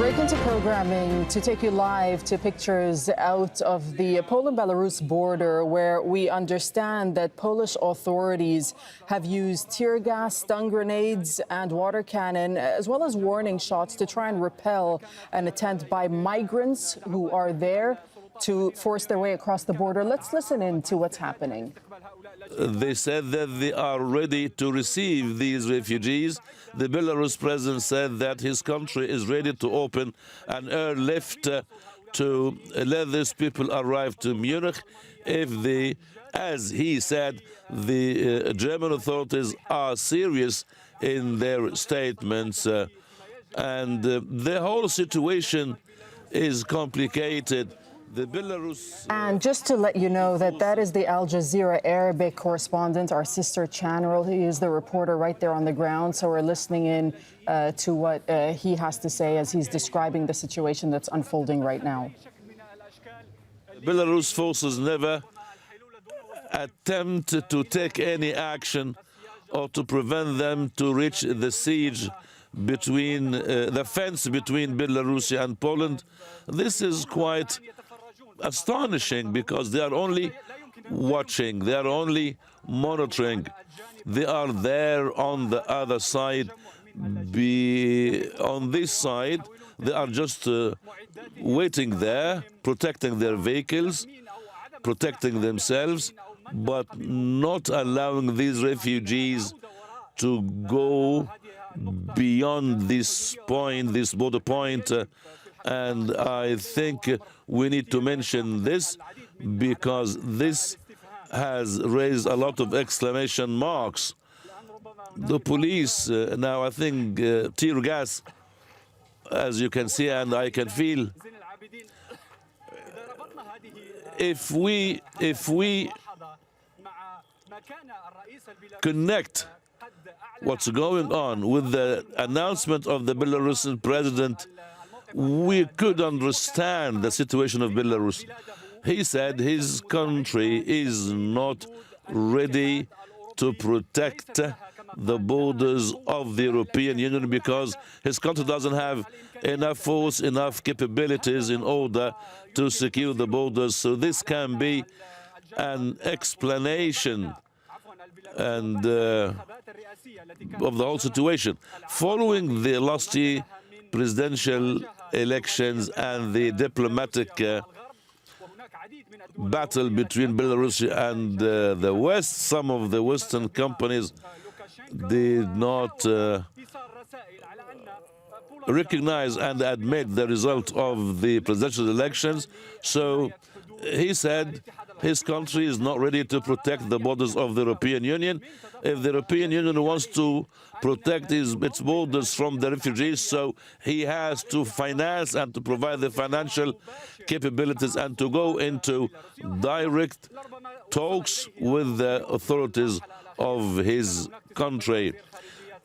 Break into programming to take you live to pictures out of the Poland-Belarus border, where we understand that Polish authorities have used tear gas, stun grenades and water cannon, as well as warning shots to try and repel an attempt by migrants who are there to force their way across the border. Let's listen in to what's happening. They said that they are ready to receive these refugees. The Belarus president said that his country is ready to open an airlift to let these people arrive to Munich if they, as he said, the German authorities are serious in their statements. And the whole situation is complicated. And just to let you know that is the Al Jazeera Arabic correspondent, our sister channel. He is the reporter right there on the ground. So we're listening in to what he has to say as he's describing the situation that's unfolding right now. Belarus forces never attempt to take any action or to prevent them to reach the siege between the fence between Belarus and Poland. This is quite astonishing because they are only watching, they are only monitoring. They are there on the other side. On this side, they are just waiting there, protecting their vehicles, protecting themselves, but not allowing these refugees to go beyond this point, this border point. And I think we need to mention this because this has raised a lot of exclamation marks. The police now, I think, tear gas, as you can see and I can feel. If we connect what's going on with the announcement of the Belarusian president, we could understand the situation of Belarus. He said his country is not ready to protect the borders of the European Union because his country doesn't have enough force, enough capabilities in order to secure the borders. So this can be an explanation and of the whole situation. Following the last year presidential elections and the diplomatic battle between Belarus and the West, some of the Western companies did not recognize and admit the result of the presidential elections. So he said his country is not ready to protect the borders of the European Union. If the European Union wants to protect its borders from the refugees, so he has to finance and to provide the financial capabilities and to go into direct talks with the authorities of his country.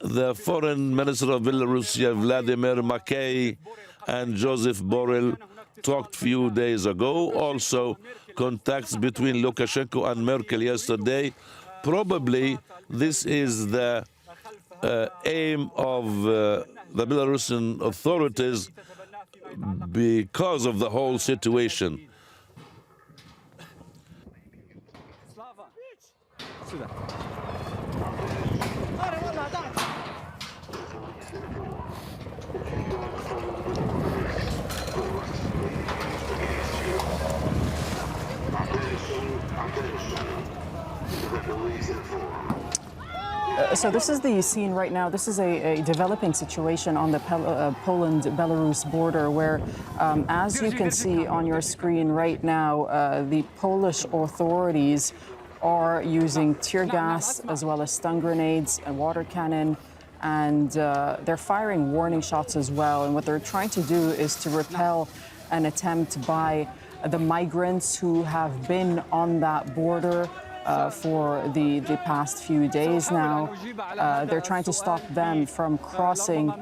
The foreign minister of Belarus, Vladimir Makey, and Joseph Borrell talked a few days ago. Also, contacts between Lukashenko and Merkel yesterday. Probably this is the aim of the Belarusian authorities because of the whole situation. So this is the scene right now. This is a developing situation on the Poland-Belarus border where, as you can see on your screen right now, the Polish authorities are using tear gas as well as stun grenades and water cannon, and they're firing warning shots as well. And what they're trying to do is to repel an attempt by the migrants who have been on that border for the past few days now. They're trying to stop them from crossing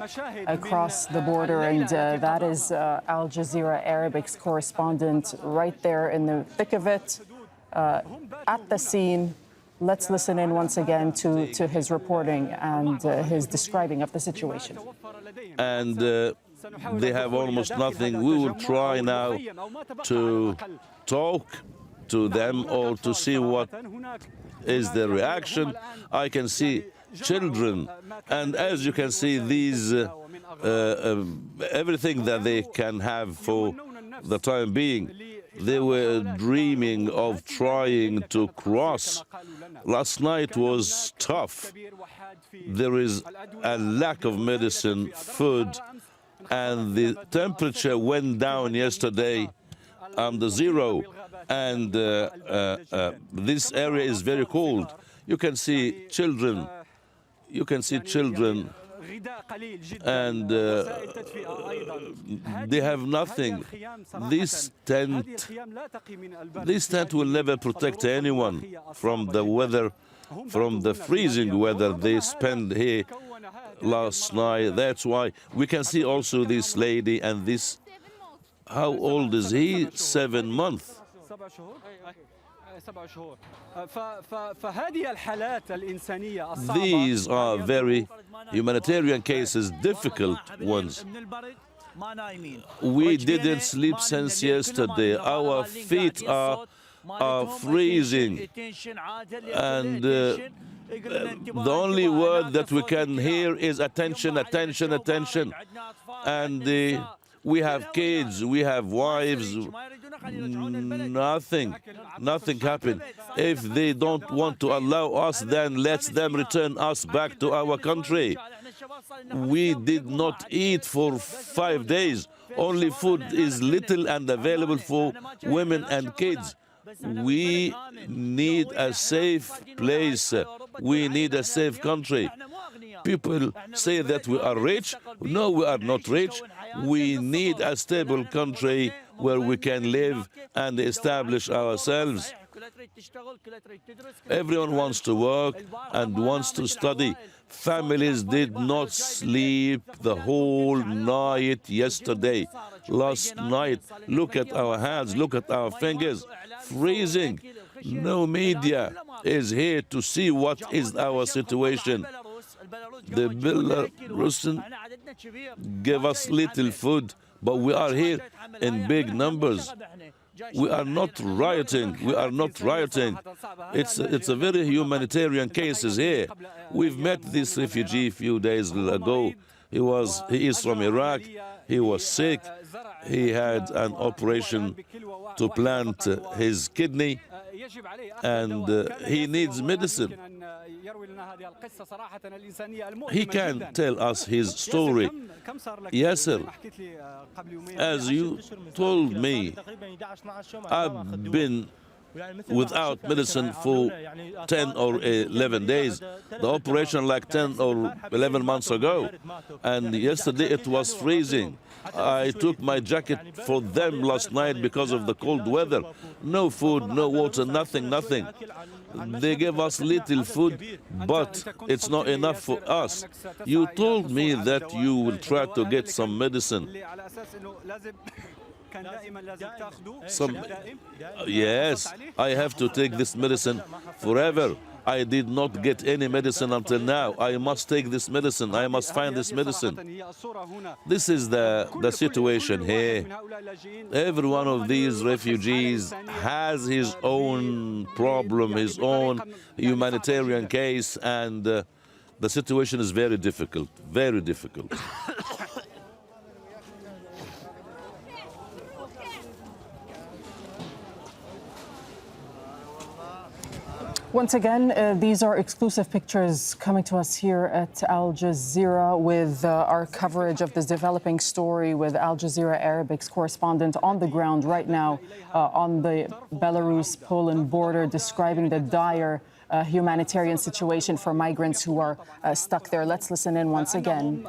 across the border, and that is Al Jazeera Arabic's correspondent right there in the thick of it, at the scene. Let's listen in once again to his reporting and his describing of the situation. And they have almost nothing. We will try now to talk to them or to see what is the reaction. I can see children, and as you can see, these everything that they can have for the time being. They were dreaming of trying to cross. Last night was tough. There is a lack of medicine, food, and the temperature went down yesterday under zero. And this area is very cold. You can see children. You can see children, and they have nothing. This tent will never protect anyone from the weather, from the freezing weather they spent here last night. That's why we can see also this lady and this. How old is he? 7 months. These are very humanitarian cases, difficult ones. We didn't sleep since yesterday. Our feet are freezing. And the only word that we can hear is attention, attention, attention. And we have kids, we have wives. Nothing happened. If they don't want to allow us, then let them return us back to our country. We did not eat for 5 days. Only food is little and available for women and kids. We need a safe place. We need a safe country. People say that we are rich. No, we are not rich. We need a stable country where we can live and establish ourselves. Everyone wants to work and wants to study. Families did not sleep the whole night yesterday. Last night, look at our hands, look at our fingers, freezing. No media is here to see what is our situation. The Belarusian give us little food, but we are here in big numbers. We are not rioting. We are not rioting. It's a very humanitarian cases here. We've met this refugee a few days ago. He is from Iraq. He was sick. He had an operation to plant his kidney, and he needs medicine. He can tell us his story. Yes, sir. As you told me, I've been without medicine for 10 or 11 days. The operation like 10 or 11 months ago. And yesterday it was freezing. I took my jacket for them last night because of the cold weather. No food, no water, nothing, nothing. They gave us little food, but it's not enough for us. You told me that you will try to get some medicine. Yes, I have to take this medicine forever. I did not get any medicine until now. I must take this medicine. I must find this medicine. This is the situation here. Every one of these refugees has his own problem, his own humanitarian case, and the situation is very difficult, very difficult. Once again, these are exclusive pictures coming to us here at Al Jazeera with our coverage of this developing story with Al Jazeera Arabic's correspondent on the ground right now on the Belarus-Poland border, describing the dire humanitarian situation for migrants who are stuck there. Let's listen in once again.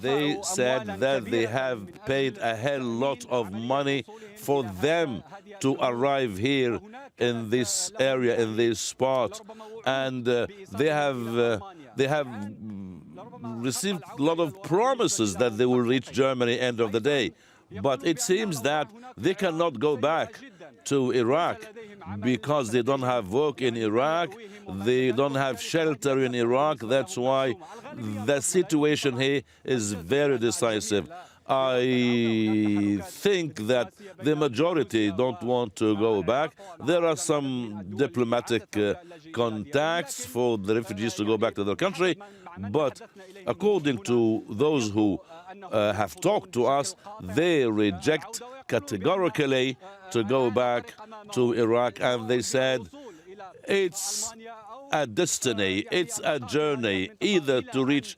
They said that they have paid a hell lot of money for them to arrive here in this area, in this spot, and they have received a lot of promises that they will reach Germany end of the day. But it seems that they cannot go back to Iraq because they don't have work in Iraq, they don't have shelter in Iraq. That's why the situation here is very decisive. I think that the majority don't want to go back. There are some diplomatic contacts for the refugees to go back to their country, but according to those who have talked to us, they reject categorically to go back to Iraq, and they said it's a destiny, it's a journey, either to reach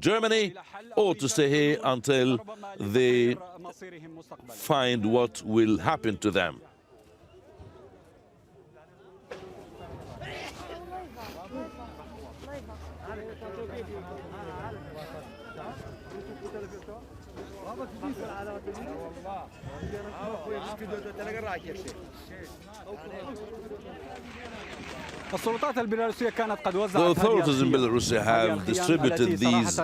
Germany or to stay here until they find what will happen to them. The authorities in Belarus have distributed these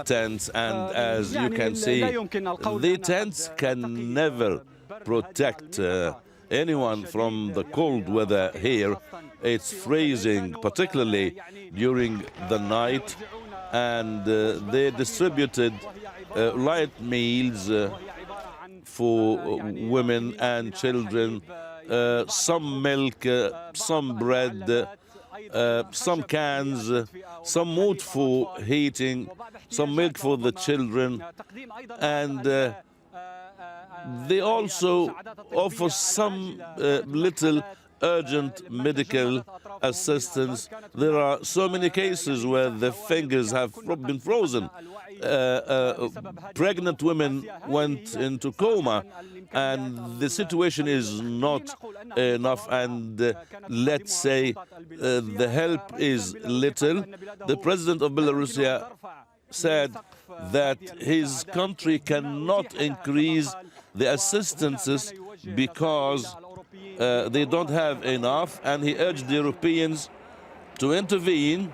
tents, and as you can see, the tents can never protect anyone from the cold weather here. It's freezing, particularly during the night, and they distributed light meals for women and children, some milk, some bread, some cans, some wood for heating, some milk for the children, and they also offer some little urgent medical assistance. There are so many cases where the fingers have been frozen. Pregnant women went into coma, and the situation is not enough, and let's say the help is little. The president of Belarus said that his country cannot increase the assistances because they don't have enough, and he urged the Europeans to intervene.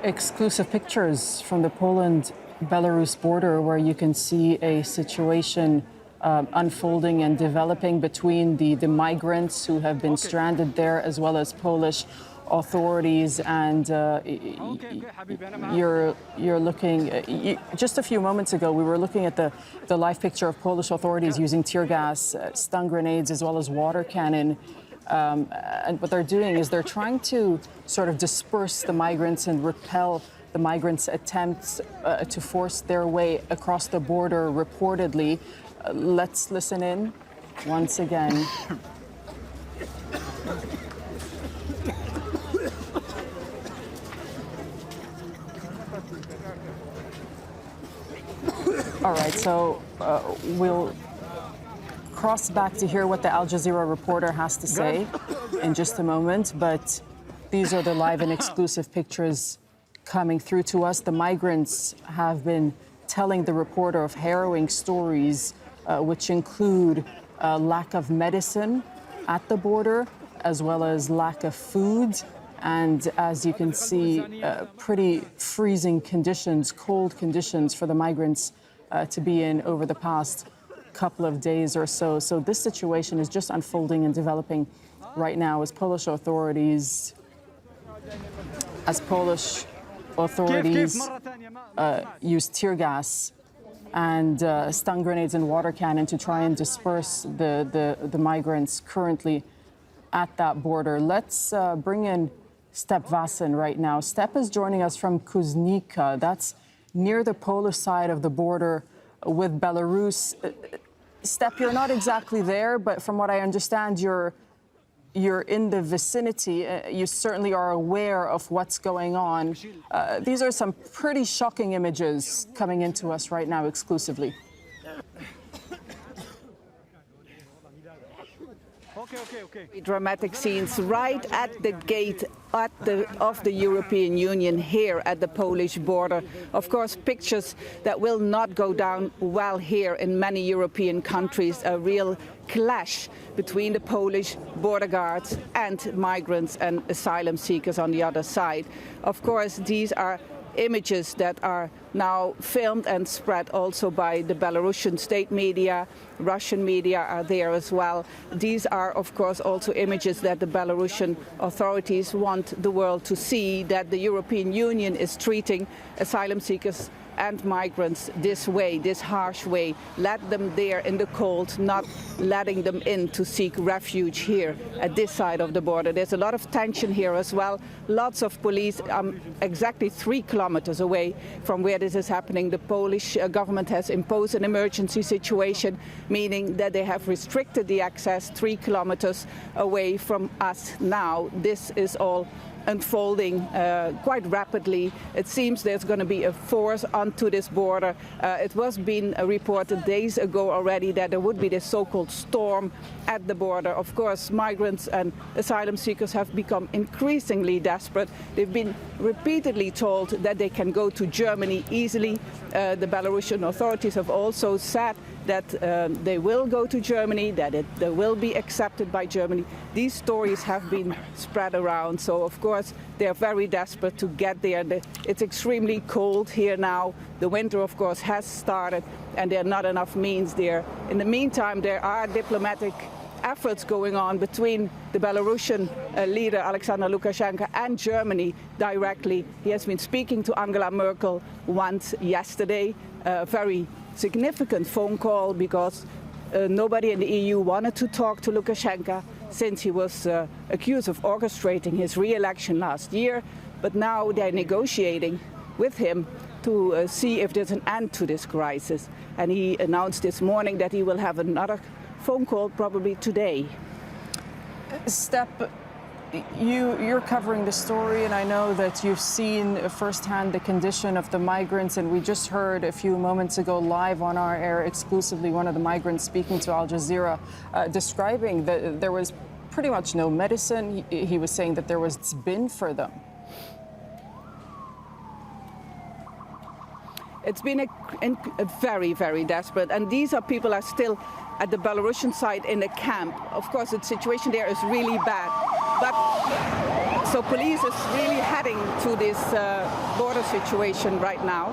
Exclusive pictures from the Poland-Belarus border, where you can see a situation unfolding and developing between the migrants who have been stranded there, as well as Polish authorities. And you're looking, just a few moments ago, we were looking at the live picture of Polish authorities using tear gas, stun grenades, as well as water cannon. And what they're doing is they're trying to sort of disperse the migrants and repel the migrants' attempts to force their way across the border, reportedly. Let's listen in once again. All right, so we'll cross back to hear what the Al Jazeera reporter has to say in just a moment, but these are the live and exclusive pictures coming through to us. The migrants have been telling the reporter of harrowing stories, which include lack of medicine at the border, as well as lack of food, and as you can see, pretty freezing conditions, cold conditions for the migrants to be in over the past couple of days or so. So this situation is just unfolding and developing right now as Polish authorities use tear gas and stun grenades and water cannon to try and disperse the migrants currently at that border. Let's bring in Step Vasin right now. Step is joining us from Kuznica. That's near the Polish side of the border with Belarus. Step, you're not exactly there, but from what I understand, you're in the vicinity. You certainly are aware of what's going on. These are some pretty shocking images coming into us right now exclusively. Dramatic scenes right at the gate of the European Union here at the Polish border. Of course, pictures that will not go down well here in many European countries, a real clash between the Polish border guards and migrants and asylum seekers on the other side. Of course, these are images that are now filmed and spread also by the Belarusian state media. Russian media are there as well. These are, of course, also images that the Belarusian authorities want the world to see, that the European Union is treating asylum seekers and migrants this way, this harsh way. Let them there in the cold, not letting them in to seek refuge here at this side of the border. There's a lot of tension here as well. Lots of police, exactly 3 kilometers away from where this is happening. The Polish government has imposed an emergency situation, meaning that they have restricted the access 3 kilometers away from us now. This is all unfolding quite rapidly. It seems there's going to be a force onto this border. It was being reported days ago already that there would be this so-called storm at the border. Of course, migrants and asylum seekers have become increasingly desperate. They've been repeatedly told that they can go to Germany easily. The Belarusian authorities have also said that they will go to Germany, that they will be accepted by Germany. These stories have been spread around, so of course they are very desperate to get there. It's extremely cold here now. The winter, of course, has started, and there are not enough means there. In the meantime, there are diplomatic efforts going on between the Belarusian leader, Alexander Lukashenko, and Germany directly. He has been speaking to Angela Merkel once yesterday, a very significant phone call, because nobody in the EU wanted to talk to Lukashenko since he was accused of orchestrating his re-election last year. But now they're negotiating with him to see if there's an end to this crisis. And he announced this morning that he will have another phone call probably today. Step, you're covering the story, and I know that you've seen firsthand the condition of the migrants, and we just heard a few moments ago live on our air exclusively one of the migrants speaking to Al Jazeera, describing that there was pretty much no medicine. He was saying that there was bin for them. It's been a very, very desperate, and these are people are still at the Belarusian side in a camp. Of course, the situation there is really bad, but so police is really heading to this border situation right now.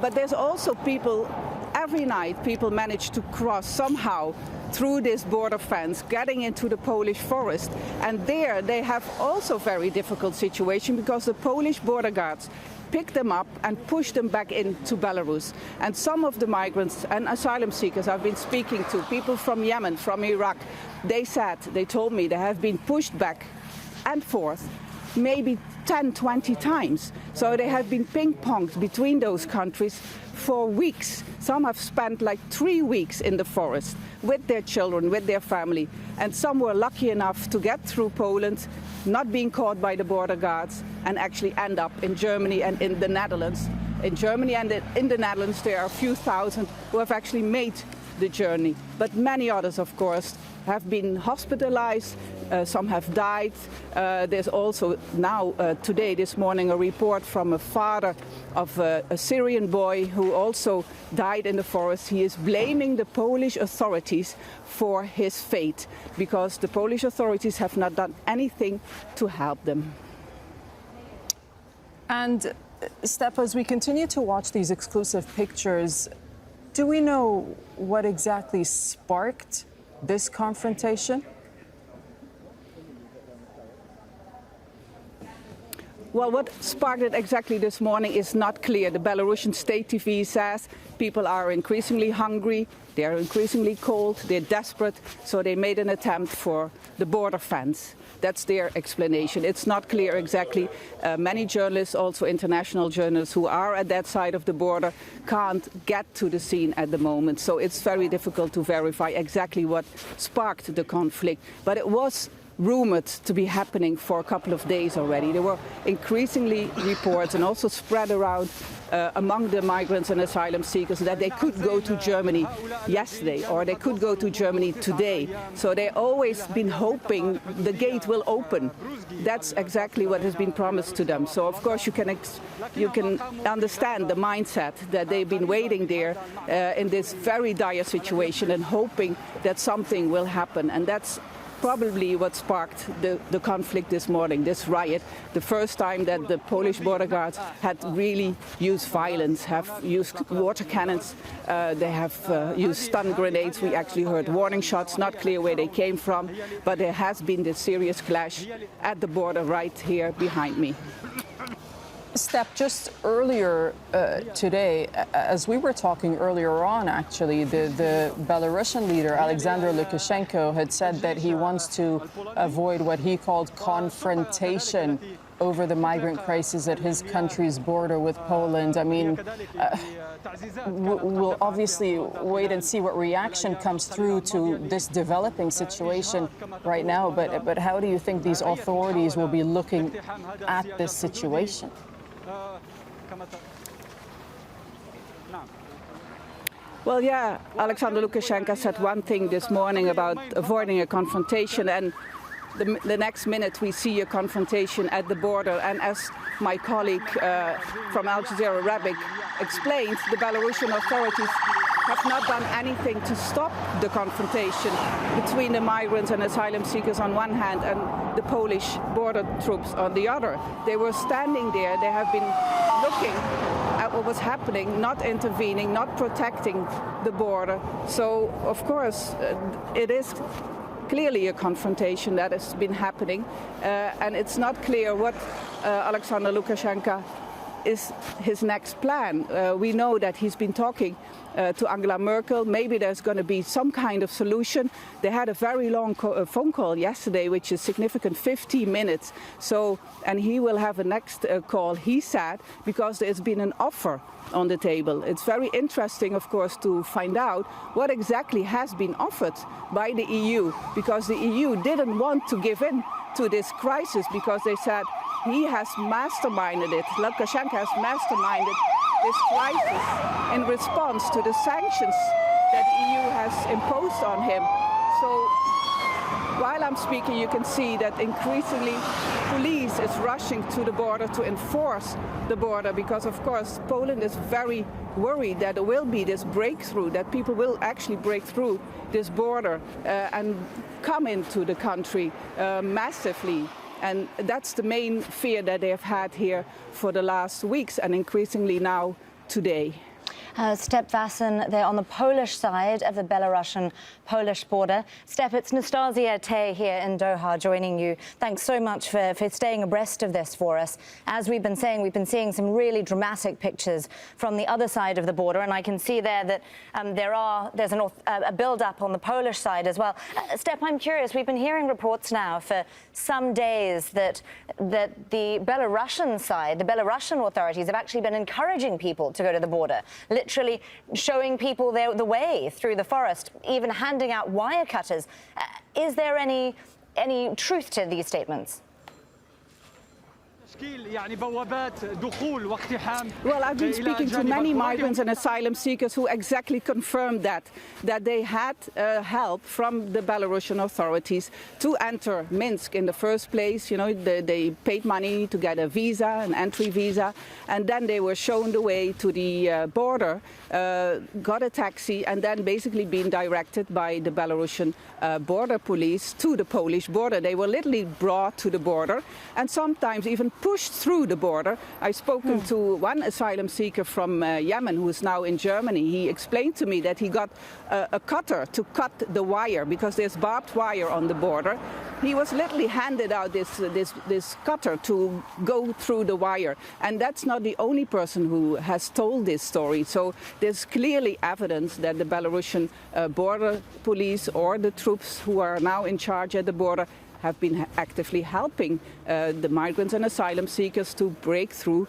But there's also people, every night people manage to cross somehow through this border fence, getting into the Polish forest. And there they have also very difficult situation, because the Polish border guards pick them up and push them back into Belarus. And some of the migrants and asylum seekers I've been speaking to, people from Yemen, from Iraq, they told me they have been pushed back and forth maybe 10, 20 times. So they have been ping-ponged between those countries for weeks. Some have spent like 3 weeks in the forest with their children, with their family. And some were lucky enough to get through Poland, not being caught by the border guards, and actually end up in Germany and in the Netherlands. In Germany and in the Netherlands, there are a few thousand who have actually made the journey. But many others, of course, have been hospitalized. Some have died. There's also now, today, this morning, a report from a father of a Syrian boy who also died in the forest. He is blaming the Polish authorities for his fate, because the Polish authorities have not done anything to help them. And Step, as we continue to watch these exclusive pictures, do we know what exactly sparked this confrontation? Well, what sparked it exactly this morning is not clear. The Belarusian state TV says people are increasingly hungry, they're increasingly cold, they're desperate, so they made an attempt for the border fence. That's their explanation. It's not clear exactly. Many journalists, also international journalists who are at that side of the border, can't get to the scene at the moment. So it's very difficult to verify exactly what sparked the conflict. But it was rumored to be happening for a couple of days already. There were increasingly reports and also spread around among the migrants and asylum seekers that they could go to Germany yesterday or they could go to Germany today. So they've always been hoping the gate will open. That's exactly what has been promised to them. So of course you can understand the mindset that they've been waiting there in this very dire situation and hoping that something will happen. And that's probably what sparked the conflict this morning, this riot. The first time that the Polish border guards had really used violence, have used water cannons, they have used stun grenades. We actually heard warning shots, not clear where they came from, but there has been this serious clash at the border right here behind me. Step, just earlier today, as we were talking earlier on, actually, the Belarusian leader, Alexander Lukashenko, had said that he wants to avoid what he called confrontation over the migrant crisis at his country's border with Poland. I mean, we'll obviously wait and see what reaction comes through to this developing situation right now, but how do you think these authorities will be looking at this situation? Well, yeah, Alexander Lukashenko said one thing this morning about avoiding a confrontation, and the next minute we see a confrontation at the border. And as my colleague from Jazeera, Rebic, explained, the Belarusian authorities have not done anything to stop the confrontation between the migrants and asylum seekers on one hand and the Polish border troops on the other. They were standing there, they have been looking at what was happening, not intervening, not protecting the border. So, of course, it is clearly a confrontation that has been happening, and it's not clear what Alexander Lukashenko is his next plan. We know that he's been talking to Angela Merkel. Maybe there's going to be some kind of solution. They had a very long phone call yesterday, which is significant, 15 minutes. So, and he will have a next call, he said, because there's been an offer on the table. It's very interesting, of course, to find out what exactly has been offered by the EU, because the EU didn't want to give in to this crisis, because they said he has masterminded it. Lukashenko has masterminded this crisis in response to the sanctions that the EU has imposed on him. So while I'm speaking, you can see that increasingly police is rushing to the border to enforce the border, because of course Poland is very worried that there will be this breakthrough, that people will actually break through this border and come into the country massively. And that's the main fear that they have had here for the last weeks, and increasingly now today. Step Vassen, they're on the Polish side of the Belarusian-Polish border. Step, it's Nastasia Tay here in Doha joining you. Thanks so much for staying abreast of this for us. As we've been saying, we've been seeing some really dramatic pictures from the other side of the border, and I can see there that there's a build-up on the Polish side as well. Step, I'm curious, we've been hearing reports now for some days that the Belarusian side, the Belarusian authorities have actually been encouraging people to go to the border, literally showing people the way through the forest, even handing out wire cutters. Is there any truth to these statements? Well, I've been speaking to many migrants and asylum seekers who exactly confirmed that they had help from the Belarusian authorities to enter Minsk in the first place. You know, they paid money to get a visa, an entry visa, and then they were shown the way to the border, got a taxi, and then basically being directed by the Belarusian border police to the Polish border. They were literally brought to the border and sometimes even pushed through the border. I've spoken to one asylum seeker from Yemen who is now in Germany. He explained to me that he got a cutter to cut the wire because there's barbed wire on the border. He was literally handed out this cutter to go through the wire. And that's not the only person who has told this story. So there's clearly evidence that the Belarusian border police or the troops who are now in charge at the border have been actively helping the migrants and asylum seekers to break through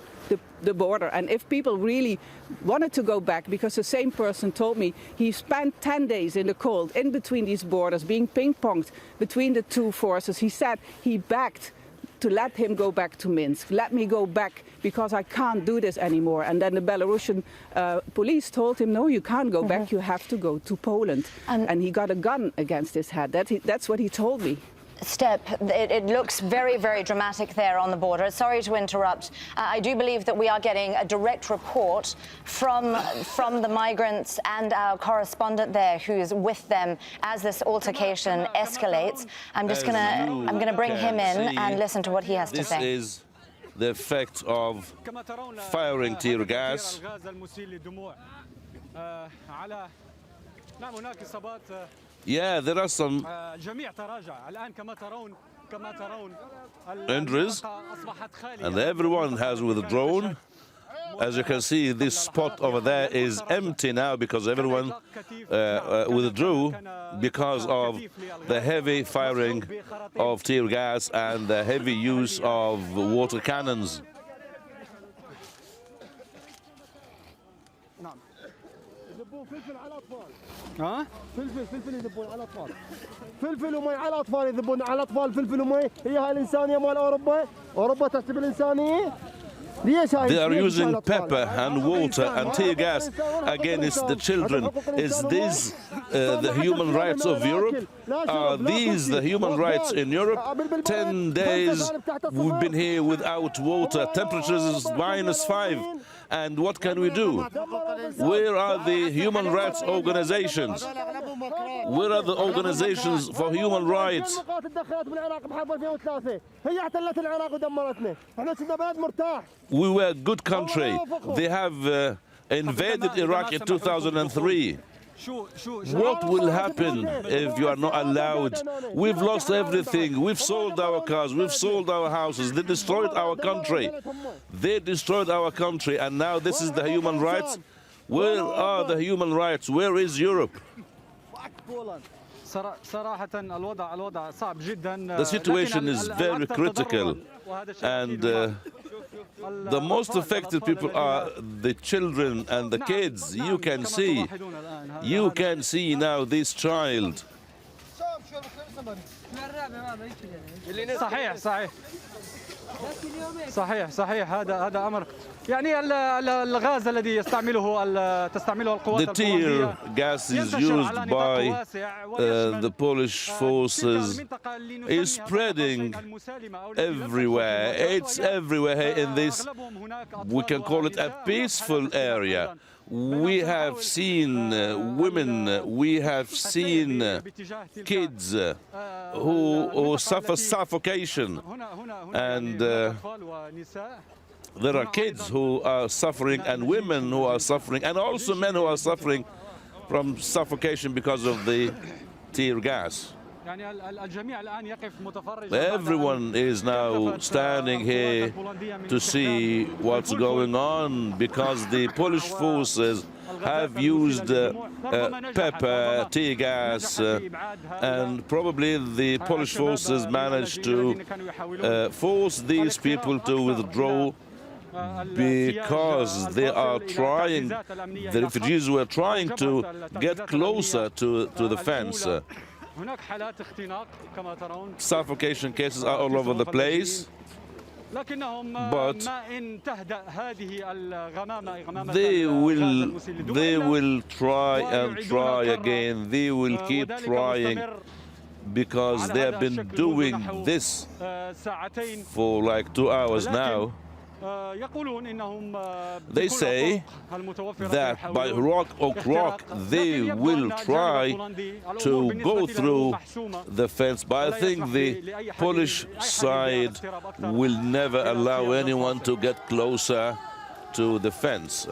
the border. And if people really wanted to go back, because the same person told me he spent 10 days in the cold in between these borders, being ping-ponged between the two forces, he said he begged to let him go back to Minsk. Let me go back because I can't do this anymore. And then the Belarusian police told him, no, you can't go back, you have to go to Poland. And he got a gun against his head. That's what he told me. Step, it looks very, very dramatic there on the border. Sorry to interrupt. I do believe that we are getting a direct report from the migrants and our correspondent there who's with them as this altercation escalates. I'm gonna bring him in and listen to what he has to say. This is the effect of firing tear gas. Yeah, there are some injuries, and everyone has withdrawn. As you can see, this spot over there is empty now because everyone withdrew because of the heavy firing of tear gas and the heavy use of water cannons. ها فلفل يذبون على الاطفال فلفل ومي على الاطفال يذبون على الاطفال فلفل ومي هي هاي الانسانيه مال اوروبا تحسب الانسانيه. They are using pepper and water and tear gas against the children. Is this the human rights of Europe? Are these the human rights in Europe? 10 days we've been here without water. Temperatures is -5. And what can we do? Where are the human rights organizations? Where are the organizations for human rights? We were a good country. They have invaded Iraq in 2003. What will happen if you are not allowed? We've lost everything. We've sold our cars. We've sold our houses. They destroyed our country. They destroyed our country. And now this is the human rights. Where are the human rights? Where is Europe? The situation is very critical. And the most affected people are the children and the kids. You can see now this child. صحيح هذا أمر يعني الغاز الذي تستعمله القوات The tear gas is used by the Polish forces is spreading everywhere. It's everywhere in this, we can call it a peaceful area. We have seen women, we have seen kids who suffer suffocation, and there are kids who are suffering and women who are suffering and also men who are suffering from suffocation because of the tear gas. Everyone is now standing here to see what's going on because the Polish forces have used pepper, tear gas, and probably the Polish forces managed to force these people to withdraw because they are trying, the refugees were trying to get closer to the fence. Suffocation cases are all over the place, but they will try and try again. They will keep trying because they have been doing this for like 2 hours now. They say that by rock or crook they will try to go through the fence, but I think the Polish side will never allow anyone to get closer to the fence.